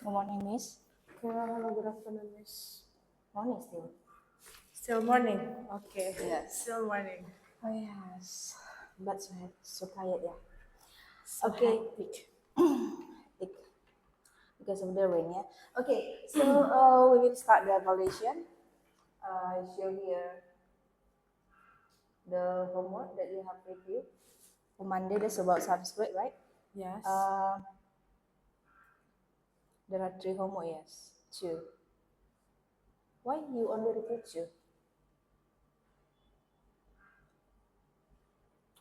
Good morning, Miss. Hello, good afternoon, Miss. Morning still. Still morning. Okay. Yes. Still morning. Oh yes. But so tired, yeah. So Okay. hectic. Because of the rain, yeah. Okay, so we will start the evaluation. I show here the homework that you have reviewed. For Monday, that's about Sanskrit, right? Yes. There are 3 homework, yes. 2. Why you only review 2?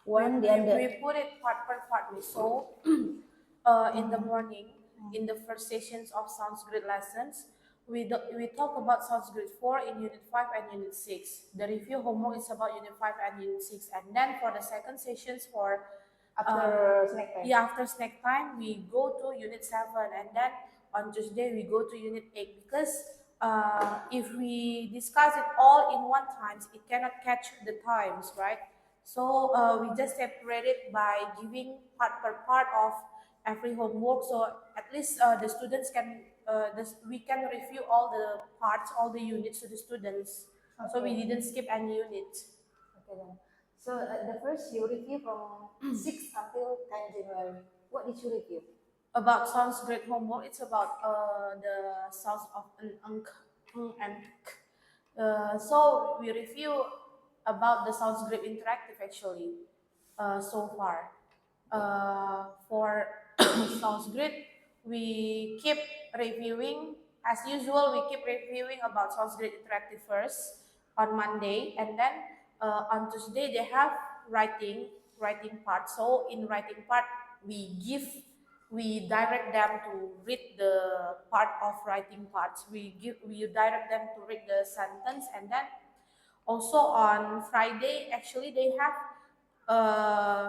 One, the other. We put it part per part. So, in the morning, in the first sessions of Sanskrit lessons, we talk about Sanskrit 4 in Unit 5 and Unit 6. The review homework is about Unit 5 and Unit 6. And then for the second sessions for After snack time. yeah, after snack time, we go to Unit 7, and then on Tuesday, we go to Unit 8 because if we discuss it all in one time, it cannot catch the times, right? So we just separate it by giving part per part of every homework, so at least the students can, we can review all the parts, all the units to the students. So we Okay. didn't skip any unit. Okay then. So the first you review from 6 until 10 January. What did you review? About Sanskrit homework, it's about the sounds of an and k. So we review about the Sanskrit interactive actually so far. For Sanskrit, we keep reviewing as usual. We keep reviewing about Sanskrit interactive first on Monday, and then on Tuesday they have writing part. So in writing part, we direct them to read the part of writing parts. We direct them to read the sentence, and then also on Friday actually they have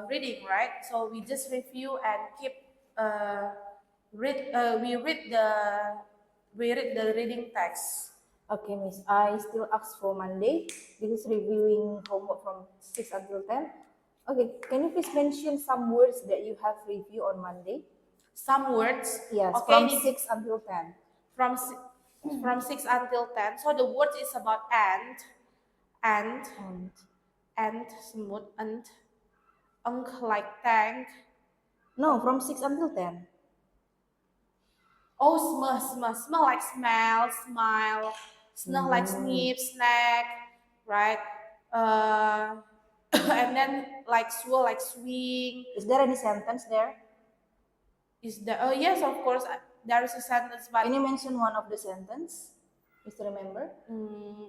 reading, right? So we just review and keep read. We read the reading text. Okay, Miss. I still ask for Monday. This is reviewing homework from 6 until 10. Okay, can you please mention some words that you have review on Monday? Some words. Yes, Okay, from 6 until 10. from si- from 6 until 10. So the word is about and And smooth and like tank. no, from 6 until 10. Oh, smell like smell, smile, smell like sniff, snack, right? And then like swirl, like swing. Is there any sentence there? Is there? Oh yes, of course. There is a sentence, but Can you mention one of the sentence? Please remember.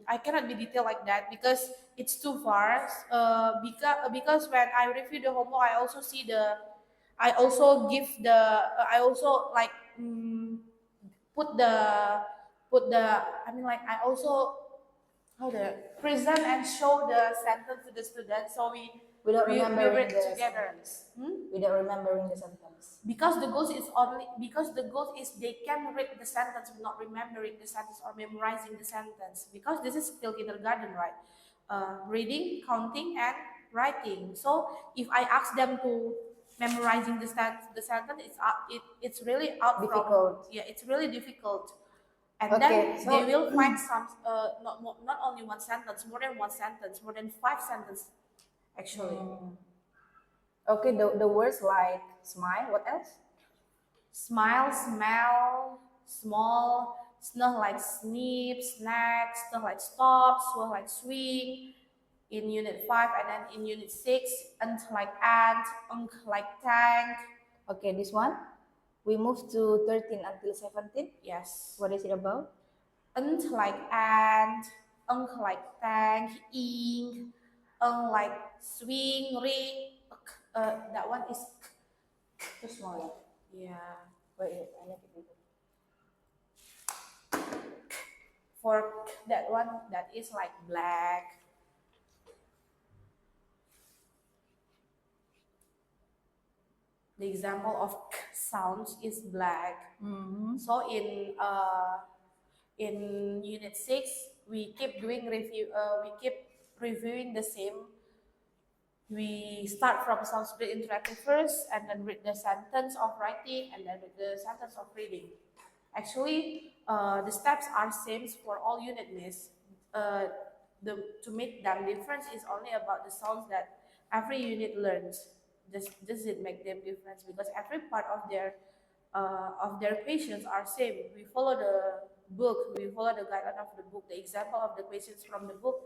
I cannot be detailed like that because it's too far. Because when I review the homework, I also see the, I also give the, I also like put the, I mean like I also how the present and show the sentence to the students. So Without we remembering read the together. sentence. Without remembering the sentence. Because the goal is only, because the goal is they can read the sentence without remembering the sentence or memorizing the sentence, because this is still kindergarten, right? Reading, counting, and writing. So if I ask them to memorizing the sentence, it's really out Difficult. from, yeah, it's really difficult. And Okay, then so- they will find some not only one sentence, more than one sentence, more than 5 sentences actually. Okay, the words like smile, what else? Smile, smell, small, smell like snip, snack, smell like stop, swell like swing. In Unit 5, and then in Unit 6, ant like ant, unk like tank. Okay, this one. We move to 13 until 17. Yes. What is it about? Ant like ant, unk like tank, ink, like swing, ring. That one is Too small. yeah. Wait, I need to do it. For that one, that is like black. The example of k sounds is black. So in Unit 6, we keep doing review. We keep reviewing the same. We start from Sanskrit interactive first, and then read the sentence of writing, and then read the sentence of reading. Actually, the steps are same for all unit, miss. To make them difference is only about the sounds that every unit learns. Does it make them difference? Because every part of their questions are same. We follow the book, we follow the guideline of the book, the example of the questions from the book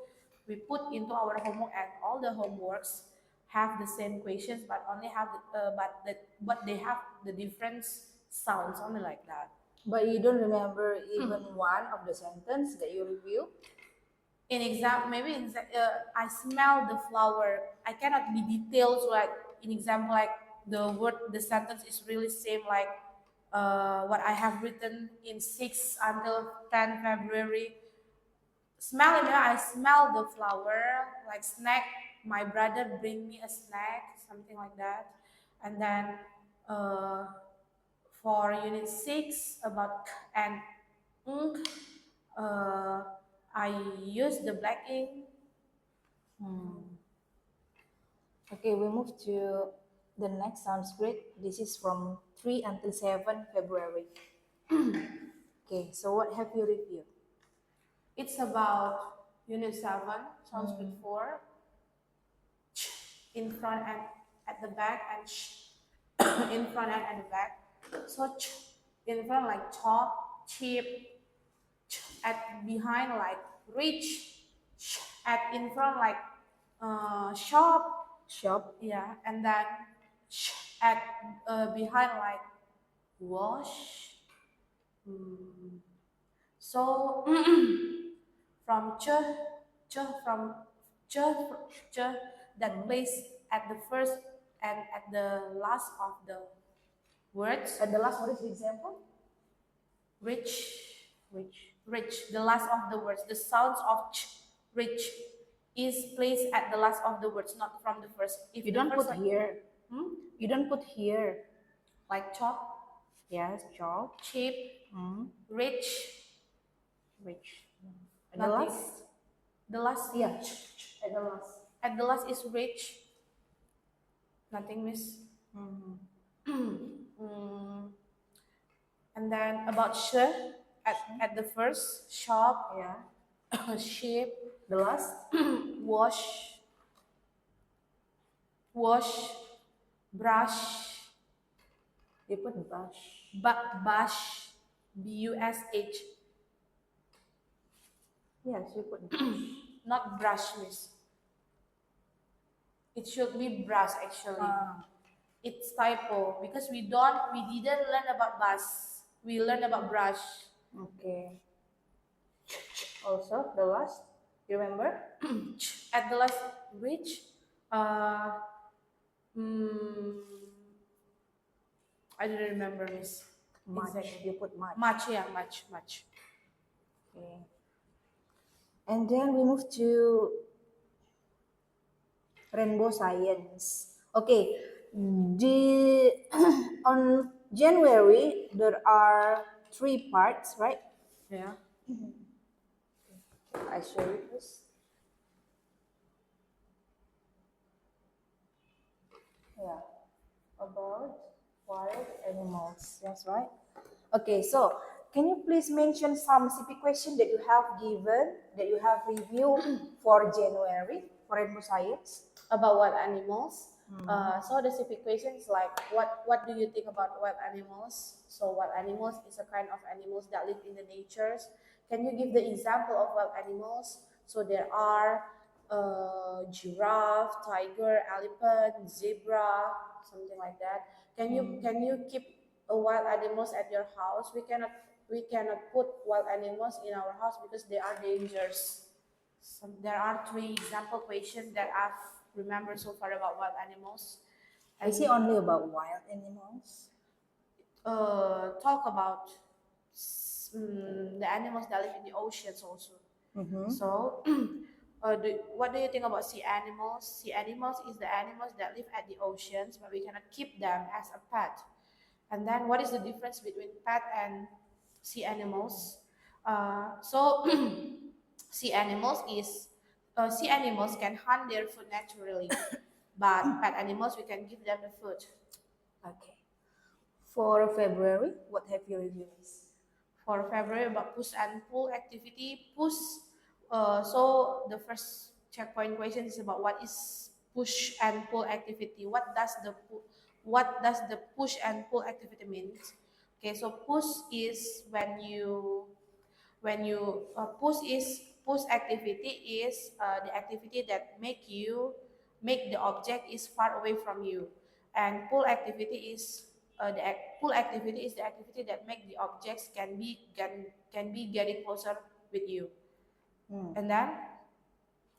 we put into our homework, and all the homeworks have the same questions, but only have but they have the different sounds, only like that. But you don't remember even one of the sentence that you review? In exam, maybe I smell the flower. I cannot be details like in example like the word, the sentence is really same like what I have written in 6 until 10 February. Smelling, I smell the flower, like snack. My brother bring me a snack, something like that. And then uh, for unit 6 about k and ink, uh, I use the black ink. Okay, we move to the next sounds grid. This is from 3 until 7 February. Okay, so what have you reviewed? It's about unit 7, sounds good 4, in front and at the back, and in front and at the back. So in front like top, cheap, at behind like rich, at in front like shop, Shop. yeah, and then at behind like wash. So from from ch ch that place at the first and at the last of the words. And the last, what is the example? Rich, Which? rich, the last of the words. The sounds of rich is placed at the last of the words, not from the first. If You the don't first put one- here. You don't put here. like chop, Yes, job. cheap, rich, Which? And the nothing. last? The last, Yeah, at the last. at the last is rich. Nothing, miss. And then about at the first shop, Yeah. shape, The last? wash, brush, You put brush. bush, bush, Yes, you put brush. not brush, miss. It should be brush actually. It's typo because we didn't learn about bus. We learned about brush. Okay. Also, the last? You remember? At the last, which mm, I didn't remember, miss. Much. Exactly. You put much. Much, yeah, much. Okay. And then we move to rainbow science. Okay. The on January there are 3 parts, right? Yeah. I show you this. Yeah, about wild animals. That's right. Okay, so can you please mention some CP question that you have given, that you have reviewed for January for rainbow science? About wild animals. So the specific question is like, what do you think about wild animals? So wild animals is a kind of animals that live in the natures. Can you give the example of wild animals? So there are giraffe, tiger, elephant, zebra, something like that. Can you keep wild animals at your house? We cannot put wild animals in our house because they are dangerous. So there are 3 example questions that I've remembered so far about wild animals. Is it only about wild animals? Talk about the animals that live in the oceans also. So, what do you think about sea animals? Sea animals is the animals that live at the oceans, but we cannot keep them as a pet. And then, what is the difference between pet and sea animals? So, sea animals can hunt their food naturally, but pet animals we can give them the food. Okay. For February, what have you reviewed? For February, about push and pull activity. Push. So the first checkpoint question is about what is push and pull activity. What does the push and pull activity means? Okay, so push is when you push activity is the activity that make the object is far away from you, and pull activity is the activity that make the objects can be getting closer with you. And then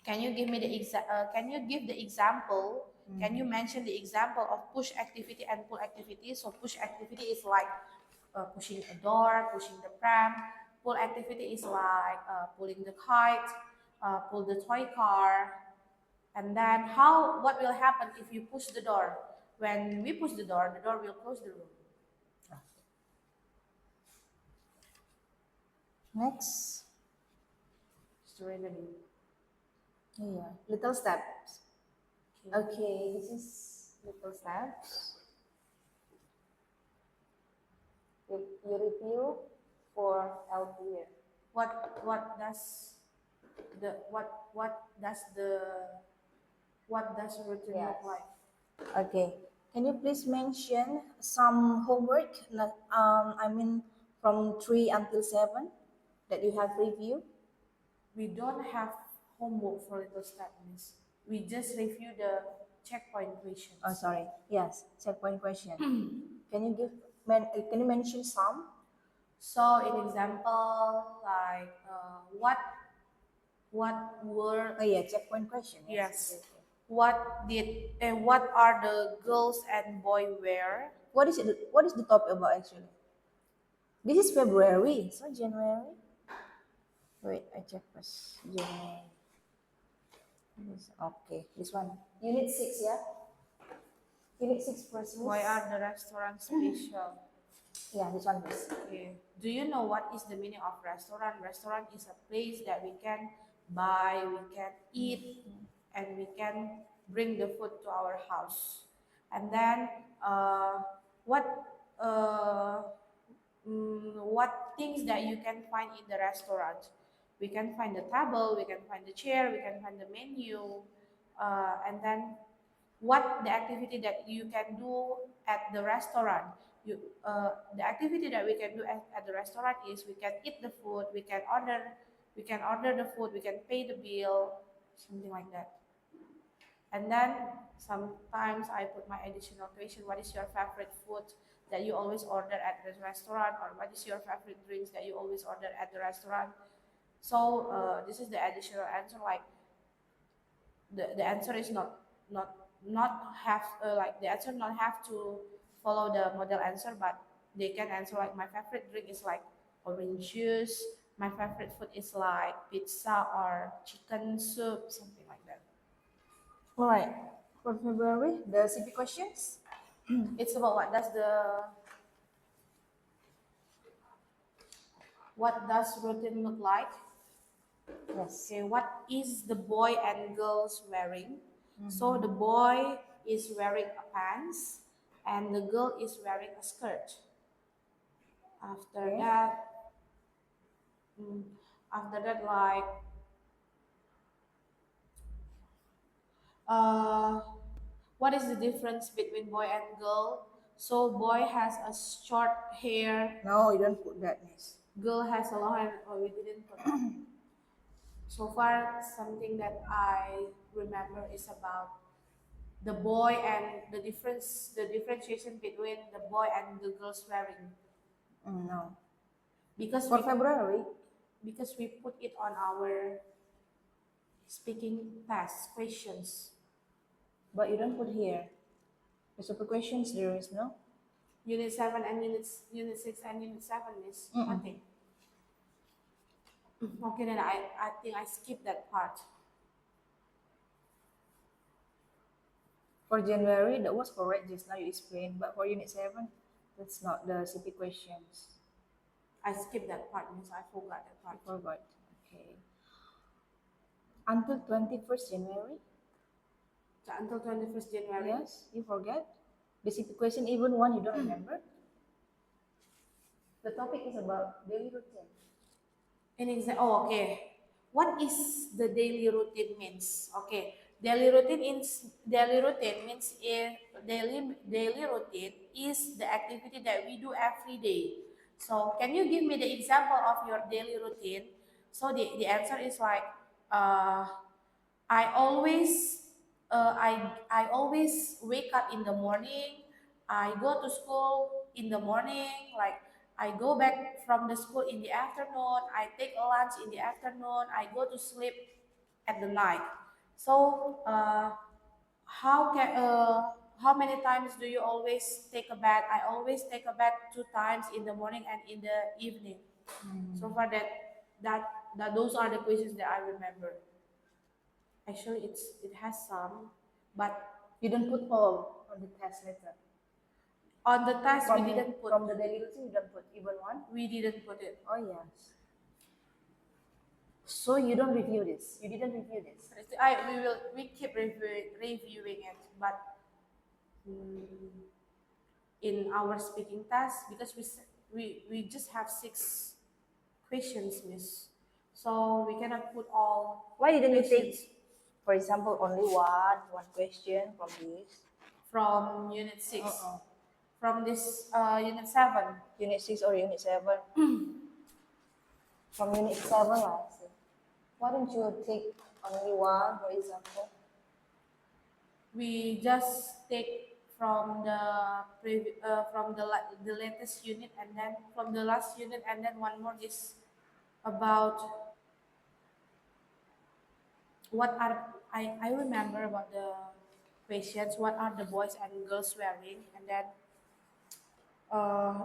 can you give the example? Can you mention the example of push activity and pull activity? So push activity is like pushing a door, pushing the pram. Pull activity is like pulling the kite, pull the toy car. And then what will happen if you push the door? When we push the door will close the room. Next. Serenity. Yeah, little steps. Okay. Okay, this is little steps. You review for LP. What does the what does routine Yes. look like? Okay. Can you please mention some homework? I mean, from 3 until 7 that you have reviewed. We don't have homework for little step, miss. We just review the checkpoint questions. Oh, sorry. Yes, checkpoint question. Can you can you mention some? So, in example, like what were Oh yeah, checkpoint question. yes, Okay. what are the girls and boy wear? What is it? What is the topic about actually? This is February, so January. Wait, I check first. January. Okay, this one. Unit 6, yeah? Unit 6 first. Why are the restaurants special? Yeah, this one first. Okay. Do you know what is the meaning of restaurant? Restaurant is a place that we can buy, we can eat, and we can bring the food to our house. And then, what what things that you can find in the restaurant? We can find the table, we can find the chair, we can find the menu, and then what the activity that you can do at the restaurant. The activity that we can do at the restaurant is we can eat the food, we can order the food, we can pay the bill, something like that. And then sometimes I put my additional question: what is your favorite food that you always order at the restaurant, or what is your favorite drinks that you always order at the restaurant? So this is the additional answer. Like the answer is not have like the answer not have to follow the model answer, but they can answer like my favorite drink is like orange juice, my favorite food is like pizza or chicken soup, something like that. All right. For February, the CP questions. It's about what does routine look like. Yes. Okay, what is the boy and girls wearing? So the boy is wearing a pants and the girl is wearing a skirt. After Okay. that, after that, like uh, what is the difference between boy and girl? So boy has a short hair, No, you don't put that, miss. girl has a long hair. Oh, we didn't put that. So far, something that I remember is about the boy and the differentiation between the boy and the girls wearing, No. because For February, we put it on our speaking test questions. but you don't put here. The super questions there is no. Unit 7 and unit 6 and unit 7 is nothing. Okay, then I think I skipped that part. For January, that was correct just now you explained, but for Unit 7, that's not the CP questions. I skipped that part because I forgot that part. I forgot. Okay. Until 21st January? So until 21st January. Yes, you forget? The CP question, even one you don't remember? The topic is about daily routine. Oh, okay. What is the daily routine means? Okay, daily routine is the activity that we do every day. So, can you give me the example of your daily routine? So the answer is like uh, I always I always wake up in the morning. I go to school in the morning. Like I go back from the school in the afternoon. I take a lunch in the afternoon. I go to sleep at the night. So how many times do you always take a bath? I always take a bath 2 times in the morning and in the evening. So far that those are the questions that I remember. Actually, it has some, but You don't put all on the test letter. on the test From we didn't put. from the daily routine, you don't put even one. We didn't put it. Oh yes. So you don't review this. You didn't review this. We keep reviewing it, but mm, in our speaking test because we just have 6 questions, miss. So we cannot put all Why didn't you questions take, for example, only one question from this? from unit 6. Uh-uh. From this unit 7. Unit 6 or unit 7? From unit 7 lah. So why don't you take only one, for example? We just take from the latest unit, and then from the last unit, and then one more is about what are I remember about the questions, what are the boys and girls wearing, and then uh,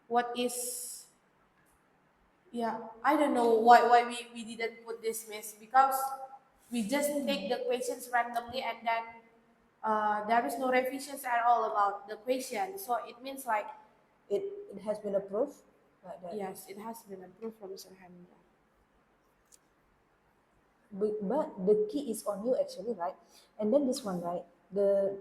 what is, yeah, I don't know why we didn't put this, miss, because we just take the questions randomly, and then there is no revisions at all about the question. So it means like, It has been approved like that. yes, it has been approved from Mr. Hamida. But the key is on you actually, right? And then this one, right? The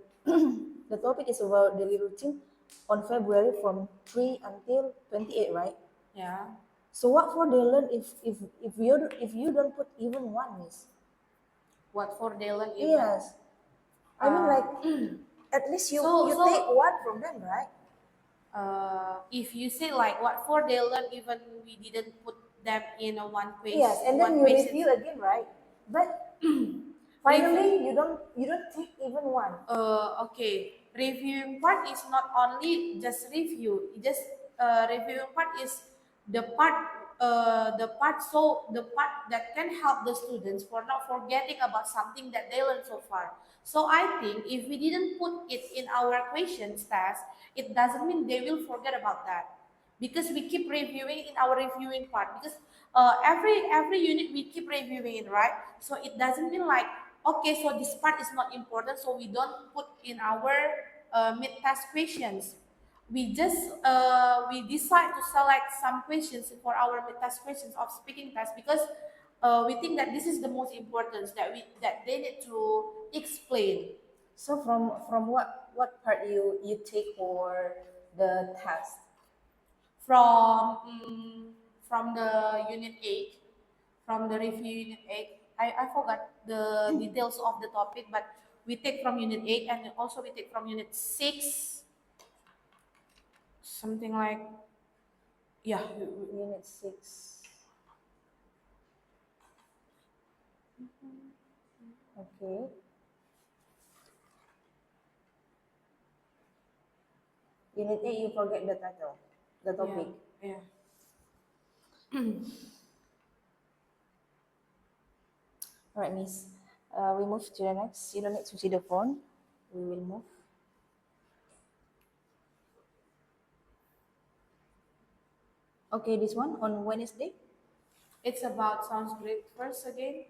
the topic is about daily routine on February from 3 until 28, right? Yeah. So what for they learn if you don't put even one, miss? What for Dylan even? Yes. I mean, like, at least you So- take one from them, right? If you say like what for Dylan even we didn't put them in a one question. Yes, and then you review again, right? But finally, you don't take even one. Okay, reviewing part is not only just review. It just reviewing part is the part that can help the students for not forgetting about something that they learned so far. So I think if we didn't put it in our questions test, it doesn't mean they will forget about that, because we keep reviewing in our reviewing part, because every unit we keep reviewing it, right? So it doesn't mean like, okay, so this part is not important, so we don't put in our mid-test questions. We just we decide to select some questions for our mid-test questions of speaking test, because we think that this is the most important that they need to explain. So from what part you take for the test? from from the unit 8, from the review unit 8. I forgot the details of the topic, but we take from unit 8, and also we take from unit 6, something like, yeah. Unit 6. Okay. Unit 8, you forget the title, the topic. Yeah. All right, miss. We move to the next. You don't need to see the phone. We will move. Okay, this one on Wednesday. It's about sounds great first again.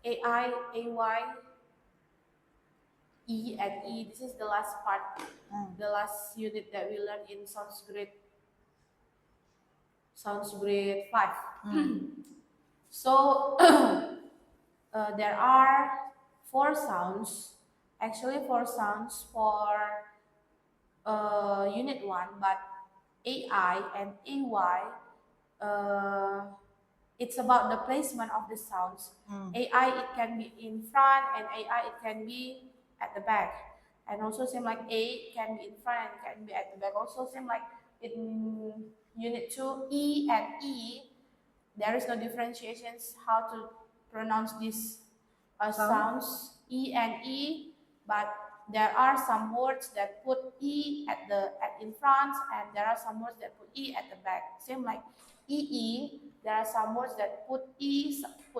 AI, AY, E and E. This is the last part, the last unit that we learned in Sounds Great 5. So there are 4 sounds, actually 4 sounds for unit 1, but AI and AY, it's about the placement of the sounds. AI it can be in front, and AI it can be at the back. And also same like A can be in front and can be at the back. Also same like in unit 2, E and E, there is no differentiations how to pronounce these sounds E and E, but there are some words that put E at in front, and there are some words that put E at the back. Same like EE, there are some words that put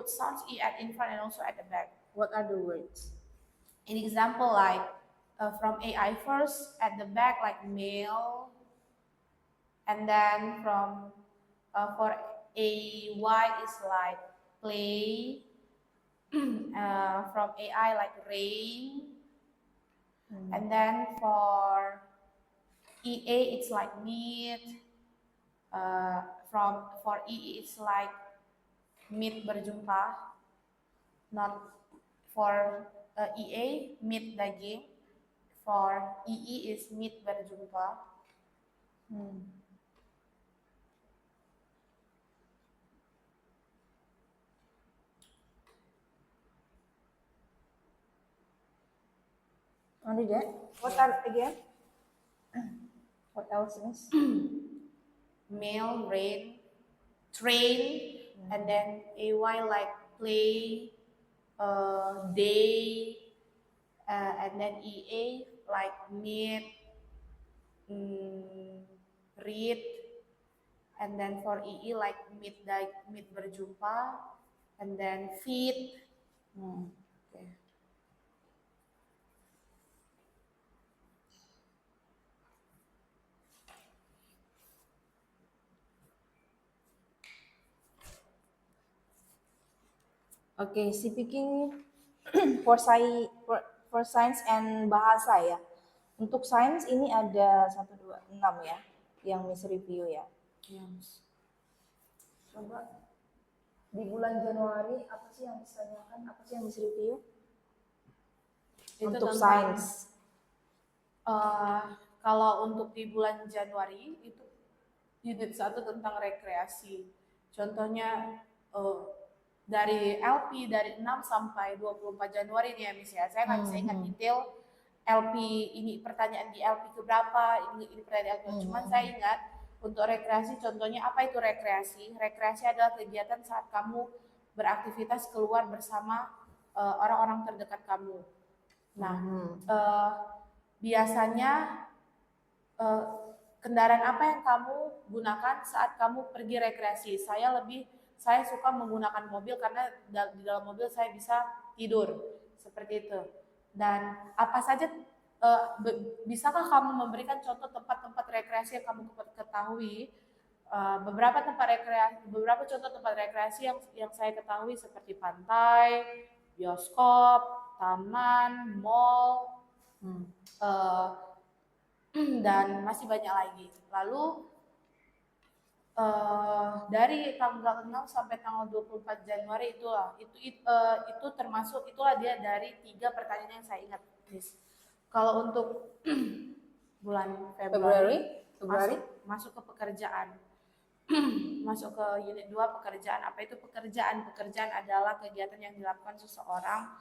sounds E at in front and also at the back. What are the words? An example like from AI first at the back like male, and then from for AY is like play, from AI like rain, and then for EA it's like meet, for EE it's like meet berjumpa, not for EA meet daging, for EE is meet berjumpa. Only that? What are again? What else, Miss? Male, rain, train, and then AY like play, day, and then EA like meet, read, and then for EE like meet berjumpa, and then feed. Okay. Oke, speaking for science and bahasa ya. Untuk sains ini ada 1, 2, 6 ya, yang Miss review ya. Yes. Coba di bulan Januari apa sih yang ditanyakan? Apa sih yang Miss review? Itu Untuk tentang, sains. kalau untuk di bulan Januari itu unit 1 tentang rekreasi. Contohnya dari LP dari 6 sampai 24 Januari nih ya Miss ya. Saya nggak bisa ingat detail LP ini, pertanyaan di LP keberapa, ini pertanyaan LP. Cuman saya ingat untuk rekreasi, contohnya apa itu rekreasi? Rekreasi adalah kegiatan saat kamu beraktivitas keluar bersama orang-orang terdekat kamu. Nah, biasanya kendaraan apa yang kamu gunakan saat kamu pergi rekreasi? Saya suka menggunakan mobil karena di dalam mobil saya bisa tidur, seperti itu. Dan apa saja, bisakah kamu memberikan contoh tempat-tempat rekreasi yang kamu ketahui? Beberapa contoh tempat rekreasi yang saya ketahui seperti pantai, bioskop, taman, mall, dan masih banyak lagi. Lalu dari tanggal 6 sampai tanggal 24 Januari itu termasuk, itulah dia dari 3 pertanyaan yang saya ingat, Miss. Kalau untuk bulan Februari masuk ke pekerjaan. Masuk ke unit 2 pekerjaan. Apa itu pekerjaan? Pekerjaan adalah kegiatan yang dilakukan seseorang,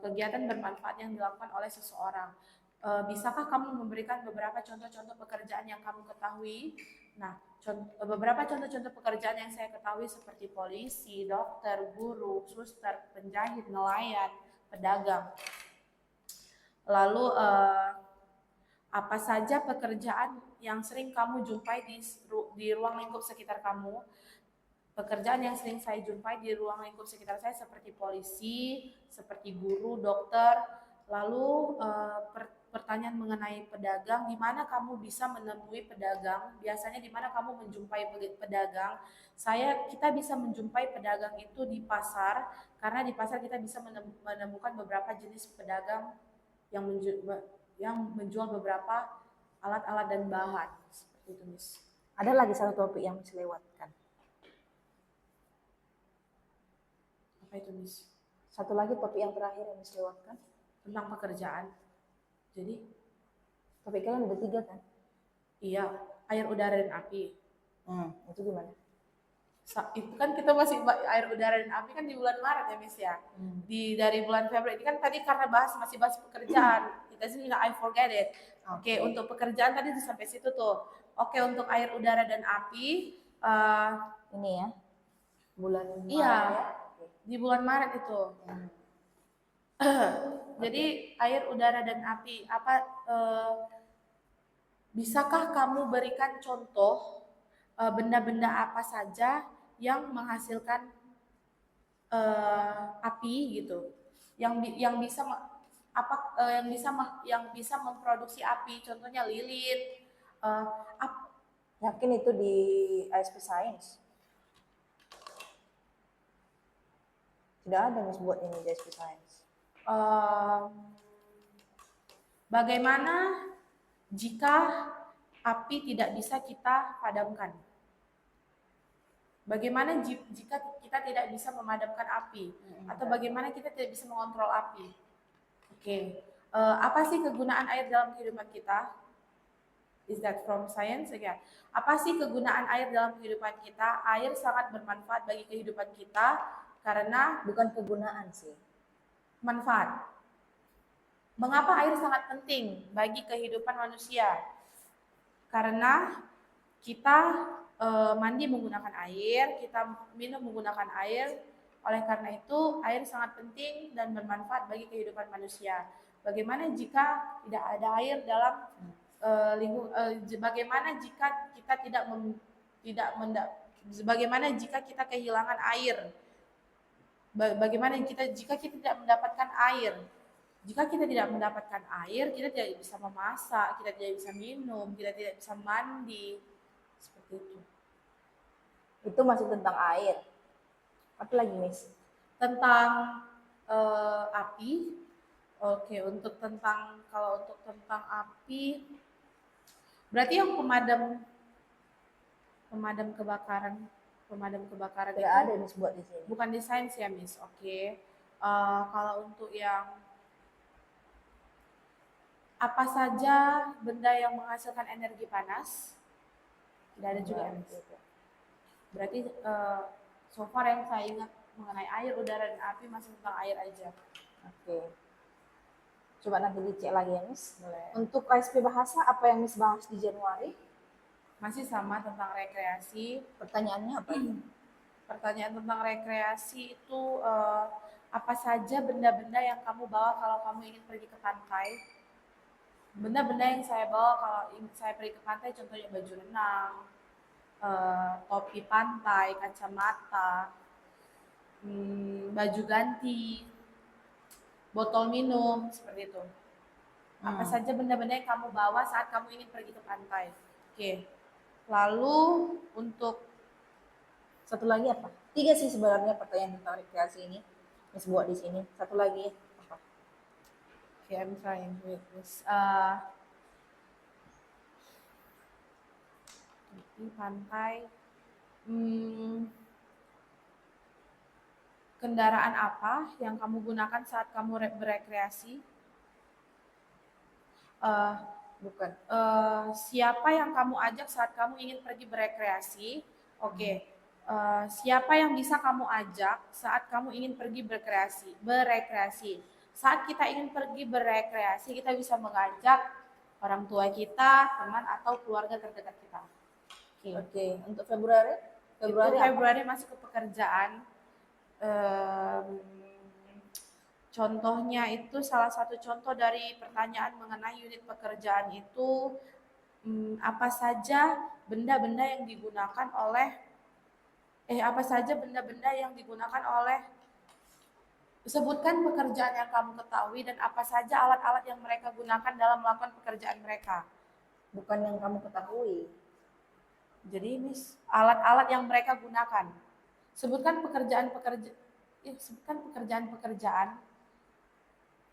kegiatan bermanfaat yang dilakukan oleh seseorang. Bisakah kamu memberikan beberapa contoh-contoh pekerjaan yang kamu ketahui? Nah, beberapa contoh-contoh pekerjaan yang saya ketahui seperti polisi, dokter, guru, suster, penjahit, nelayan, pedagang. Lalu apa saja pekerjaan yang sering kamu jumpai di ruang lingkup sekitar kamu? Pekerjaan yang sering saya jumpai di ruang lingkup sekitar saya seperti polisi, seperti guru, dokter. Lalu pertanyaan mengenai pedagang, di mana kamu bisa menemui pedagang? Biasanya di mana kamu menjumpai pedagang? Kita bisa menjumpai pedagang itu di pasar, karena di pasar kita bisa menemukan beberapa jenis pedagang yang menjual beberapa alat-alat dan bahan, seperti itu, Miss. Ada lagi satu topik yang Miss lewatkan. Apa itu, Miss? Satu lagi topik yang terakhir yang Miss lewatkan. Tentang pekerjaan. Jadi topik kalian ada 3 kan? Iya, air, udara, dan api. Itu gimana? Itu kan kita masih air, udara, dan api kan di bulan Maret ya Miss ya. Dari bulan Februari ini kan tadi karena masih bahas pekerjaan. Kita sih I forget it. Oke, untuk pekerjaan tadi sampai situ tuh. Oke, untuk air, udara, dan api Ini ya, bulan Maret iya, ya. di bulan Maret itu. Jadi air, udara, dan api. Bisakah kamu berikan contoh benda-benda apa saja yang menghasilkan api gitu, yang bisa yang bisa memproduksi api, contohnya lilin. Yakin itu di ISP Science? Tidak ada Miss buat ini di ISP Science. Bagaimana jika api tidak bisa kita padamkan? Bagaimana jika kita tidak bisa memadamkan api? Atau bagaimana kita tidak bisa mengontrol api? Oke. Apa sih kegunaan air dalam kehidupan kita? Is that from science? Ya. Apa sih kegunaan air dalam kehidupan kita? Air sangat bermanfaat bagi kehidupan kita karena Bukan kegunaan sih. manfaat. Mengapa air sangat penting bagi kehidupan manusia? Karena kita mandi menggunakan air, kita minum menggunakan air. Oleh karena itu, air sangat penting dan bermanfaat bagi kehidupan manusia. Bagaimana jika tidak ada air dalam bagaimana jika kita bagaimana jika kita kehilangan air? Bagaimana jika kita tidak mendapatkan air? Jika kita tidak mendapatkan air, kita tidak bisa memasak, kita tidak bisa minum, kita tidak bisa mandi. Seperti itu. Itu masih tentang air. Apa lagi, Miss? Tentang api. Oke, kalau untuk tentang api, berarti yang pemadam kebakaran Tidak itu ada Miss buat di sini. bukan di sains ya, Miss. Oke. Kalau untuk yang apa saja benda yang menghasilkan energi panas? Tidak ada juga, Miss. Berarti so far yang saya ingat mengenai air, udara, dan api masih tentang air aja. Oke. Coba nanti dicek lagi ya, Miss. Untuk ISP Bahasa, apa yang Miss bahas di Januari? Masih sama tentang rekreasi. Pertanyaannya apa? Pertanyaan tentang rekreasi itu apa saja benda-benda yang kamu bawa kalau kamu ingin pergi ke pantai? Benda-benda yang saya bawa kalau saya pergi ke pantai, contohnya baju renang, topi pantai, kacamata, baju ganti, botol minum, seperti itu. Apa saja benda-benda yang kamu bawa saat kamu ingin pergi ke pantai? Oke. Lalu untuk satu lagi apa? 3 sih sebenarnya pertanyaan tentang rekreasi ini. Miss buat di sini. Satu lagi apa? Okay, I'm trying with this. Di pantai. Kendaraan apa yang kamu gunakan saat kamu berekreasi? Bukan. Siapa yang kamu ajak saat kamu ingin pergi berekreasi? Oke. Siapa yang bisa kamu ajak saat kamu ingin pergi berekreasi? Saat kita ingin pergi berekreasi, kita bisa mengajak orang tua kita, teman atau keluarga terdekat kita. Oke. Untuk Februari? Februari masuk ke pekerjaan. Contohnya itu salah satu contoh dari pertanyaan mengenai unit pekerjaan itu apa saja benda-benda yang digunakan oleh sebutkan pekerjaan yang kamu ketahui dan apa saja alat-alat yang mereka gunakan dalam melakukan pekerjaan mereka. Bukan yang kamu ketahui. Jadi ini alat-alat yang mereka gunakan. Sebutkan pekerjaan-pekerjaan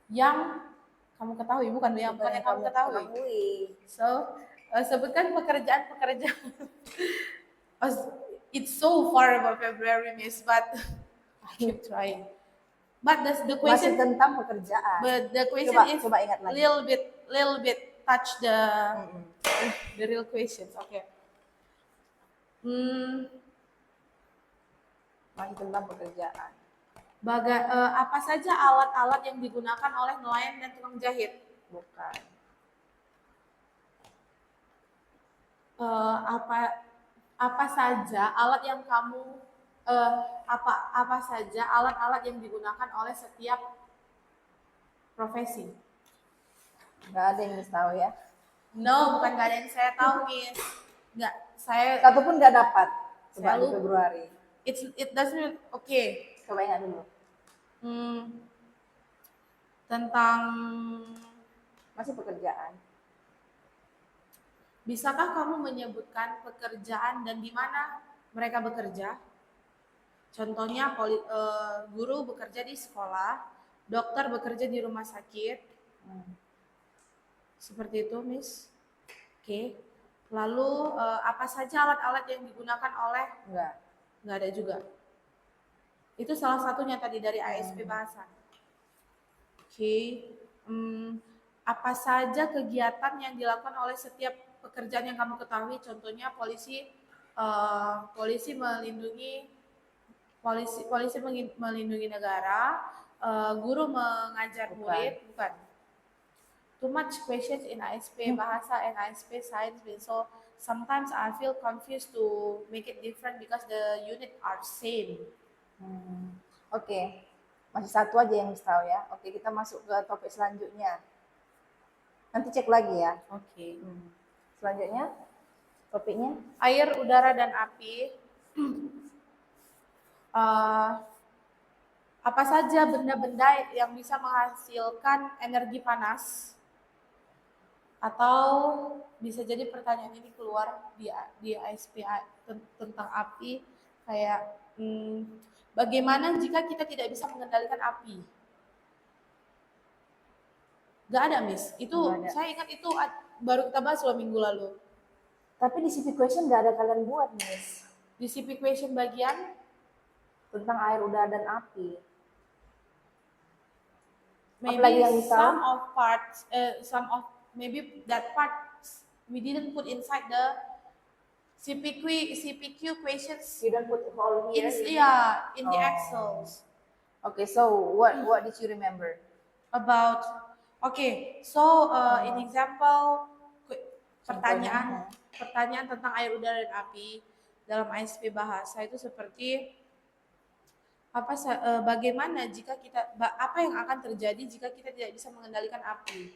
yang kamu ketahui, bukan yang kamu ketahui. So, sebutkan pekerjaan-pekerjaan. It's so far about February, Miss, but I keep trying. But the question masih tentang pekerjaan. But the question is coba ingat lagi. little bit touch the Mm-mm. the real questions. Okay. Masih tentang pekerjaan. Apa saja alat-alat yang digunakan oleh nelayan dan tukang jahit? Bukan. Apa saja alat yang kamu apa saja alat-alat yang digunakan oleh setiap profesi? Nggak ada yang Miss tahu ya. No, bukan gak ada yang saya tahu, Miss. Nggak, saya Satu pun nggak dapat. Coba Saya di lupa. Februari. it doesn't okay. Coba ingat dulu. Tentang Masih pekerjaan. bisakah kamu menyebutkan pekerjaan dan di mana mereka bekerja? Contohnya guru bekerja di sekolah, dokter bekerja di rumah sakit. Seperti itu, Miss. Oke. Lalu apa saja alat-alat yang digunakan oleh? Nggak ada juga. Itu salah satunya tadi dari ASP Bahasa. Oke. Apa saja kegiatan yang dilakukan oleh setiap pekerjaan yang kamu ketahui? Contohnya polisi melindungi negara, guru mengajar murid, bukan. Too much questions in ASP Bahasa and ASP Science, so sometimes I feel confused to make it different because the unit are same. Oke. Masih satu aja yang Miss tahu ya. Oke, kita masuk ke topik selanjutnya. Nanti cek lagi ya. Oke. Selanjutnya topiknya Air, udara, dan api. Apa saja benda-benda yang bisa menghasilkan energi panas? Atau bisa jadi pertanyaan ini keluar di ASP tentang api, kayak bagaimana jika kita tidak bisa mengendalikan api? Gak ada, Miss. Itu saya ingat itu baru kita bahas 2 minggu lalu. Tapi di CP question nggak ada kalian buat, Miss. Di CP question bagian tentang air, udara, dan api. Maybe maybe that part we didn't put inside the CPQ questions. You don't put all here? In the Excels. Okay, so what did you remember? In example, pertanyaan tentang air, udara, dan api dalam ASP Bahasa itu seperti bagaimana jika apa yang akan terjadi jika kita tidak bisa mengendalikan api?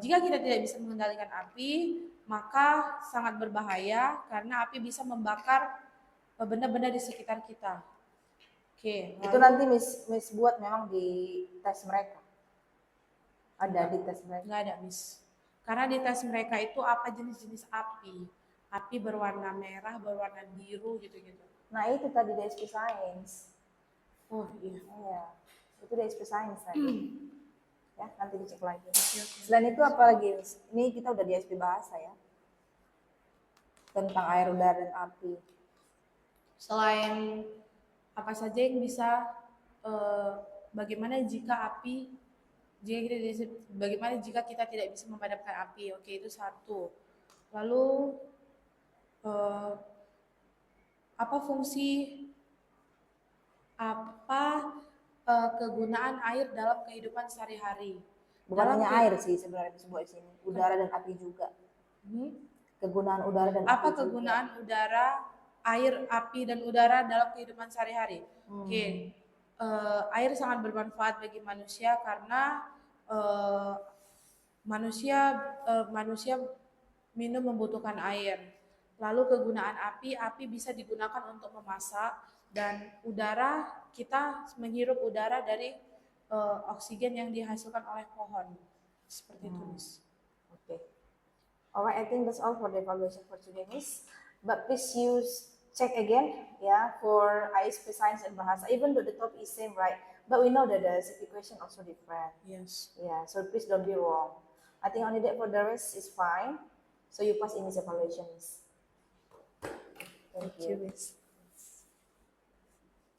Jika kita tidak bisa mengendalikan api, maka sangat berbahaya karena api bisa membakar benda-benda di sekitar kita. Oke. Itu nanti Miss buat memang di tes mereka. Ada di tes mereka? Nggak ada, Miss. Karena di tes mereka itu apa jenis-jenis api. Api berwarna merah, berwarna biru, gitu-gitu. Nah itu tadi di SP Science. Oh iya. Iya, itu di SP Science tadi. Ya, nanti dicek lagi. Okay. Selain itu apa lagi? Ini kita udah di SP Bahasa ya. Tentang air, udara, dan api. Selain apa saja yang bisa bagaimana jika kita tidak bisa memadamkan api? Oke, itu satu. Lalu kegunaan air dalam kehidupan sehari-hari? Bukan hanya air sih sebenarnya disebut di sini, udara dan api juga. Kegunaan udara dan api. Apa kegunaan udara, air, api, dan udara dalam kehidupan sehari-hari? Oke. Air sangat bermanfaat bagi manusia karena manusia minum membutuhkan air. Lalu kegunaan api bisa digunakan untuk memasak, dan udara kita menghirup udara dari oksigen yang dihasilkan oleh pohon. Seperti itu, Miss. Okay. Alright, I think that's all for the evaluation for today, Miss. But please check again, for ISP Science and Bahasa. Even though the topic is same, right? But we know that the CP question also different. Yes. Yeah, so please don't be wrong. I think only that for the rest is fine. So you pass in this evaluation, Miss. Thank you, Miss.